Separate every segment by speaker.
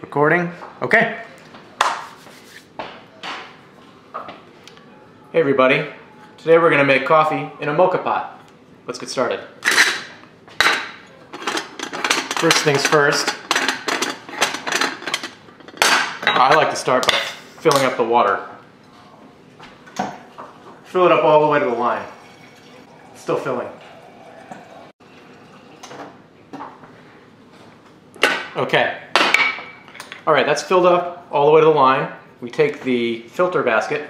Speaker 1: Recording? Okay. Hey everybody. Today we're going to make coffee in a mocha pot. Let's get started. First things first, I like to start by filling up the water. Fill it up all the way to the line. It's still filling. Okay. Alright, that's filled up all the way to the line. We take the filter basket,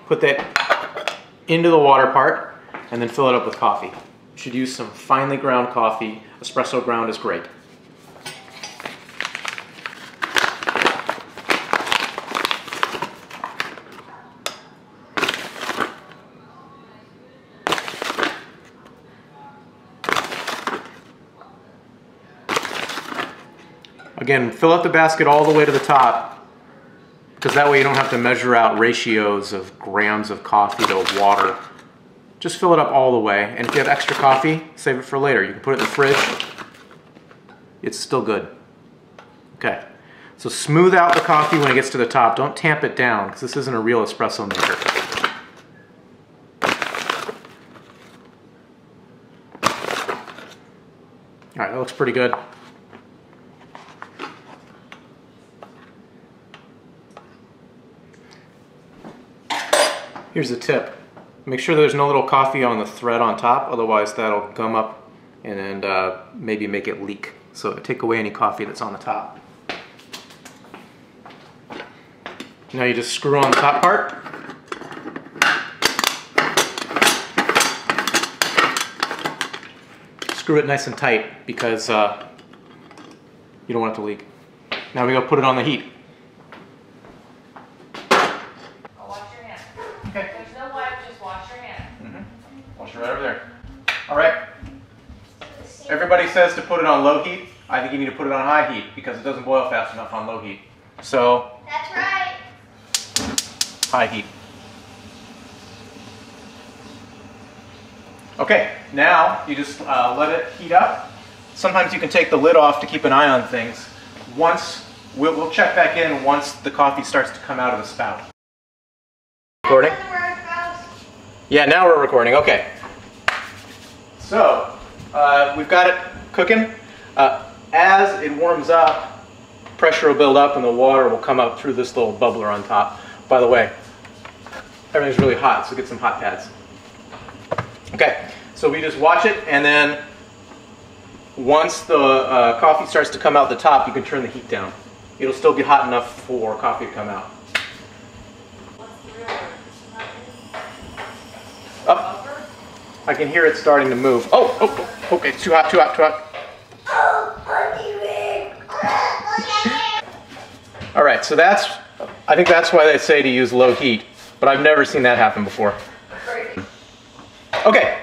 Speaker 1: put that into the water part, and then fill it up with coffee. You should use some finely ground coffee. Espresso ground is great. Again, fill up the basket all the way to the top, because that way you don't have to measure out ratios of grams of coffee to water. Just fill it up all the way, and if you have extra coffee, save it for later. You can put it in the fridge. It's still good. Okay, so smooth out the coffee when it gets to the top. Don't tamp it down, because this isn't a real espresso maker. All right, that looks pretty good. Here's a tip. Make sure there's no little coffee on the thread on top, otherwise that'll gum up and maybe make it leak. So take away any coffee that's on the top. Now you just screw on the top part. Screw it nice and tight because you don't want it to leak. Now we go put it on the heat. Okay.
Speaker 2: There's no wipe, just wash your hands.
Speaker 1: Wash it right over there. All right. Everybody says to put it on low heat. I think you need to put it on high heat because it doesn't boil fast enough on low heat. So.
Speaker 2: That's right.
Speaker 1: High heat. Okay. Now you just let it heat up. Sometimes you can take the lid off to keep an eye on things. We'll check back in once the coffee starts to come out of the spout. Recording? Yeah, now we're recording. Okay. So, we've got it cooking. As it warms up, pressure will build up and the water will come up through this little bubbler on top. By the way, everything's really hot, so get some hot pads. Okay, so we just watch it, and then once the coffee starts to come out the top, you can turn the heat down. It'll still be hot enough for coffee to come out. Up. I can hear it starting to move. Oh, okay, too hot, too hot, too hot. All right, so I think that's why they say to use low heat, but I've never seen that happen before. Okay,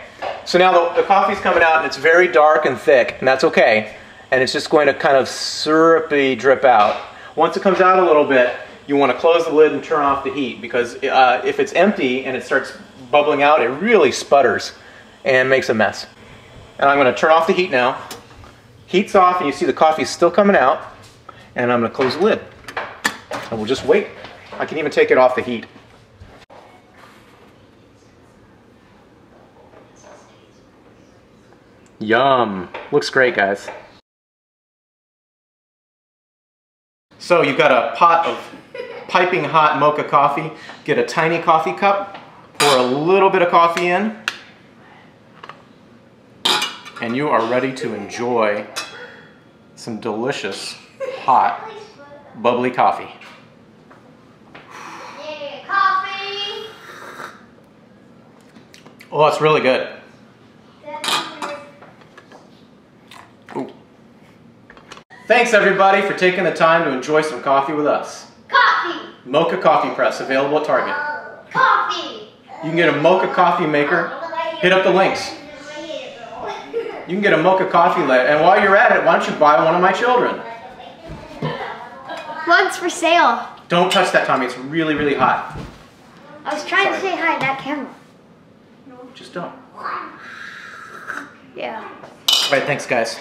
Speaker 1: so now the coffee's coming out and it's very dark and thick, and that's okay. And it's just going to kind of syrupy drip out. Once it comes out a little bit, you want to close the lid and turn off the heat, because if it's empty and it starts bubbling out, it really sputters and makes a mess. And I'm going to turn off the heat now. Heat's off and you see the coffee's still coming out, and I'm going to close the lid. And we'll just wait. I can even take it off the heat. Yum. Looks great, guys. So you've got a pot of piping hot mocha coffee. Get a tiny coffee cup. Pour a little bit of coffee in, and you are ready to enjoy some delicious, hot, bubbly coffee.
Speaker 2: Yeah, coffee.
Speaker 1: Oh, that's really good. Ooh. Thanks everybody for taking the time to enjoy some coffee with us.
Speaker 2: Coffee.
Speaker 1: Mocha Coffee Press, available at Target.
Speaker 2: Coffee.
Speaker 1: You can get a mocha coffee maker. Hit up the links. You can get a mocha coffee later, and while you're at it, why don't you buy one of my children?
Speaker 2: One's for sale.
Speaker 1: Don't touch that, Tommy. It's really, really hot.
Speaker 2: I was trying to say hi to that camera.
Speaker 1: Just don't.
Speaker 2: Yeah.
Speaker 1: All right, thanks, guys.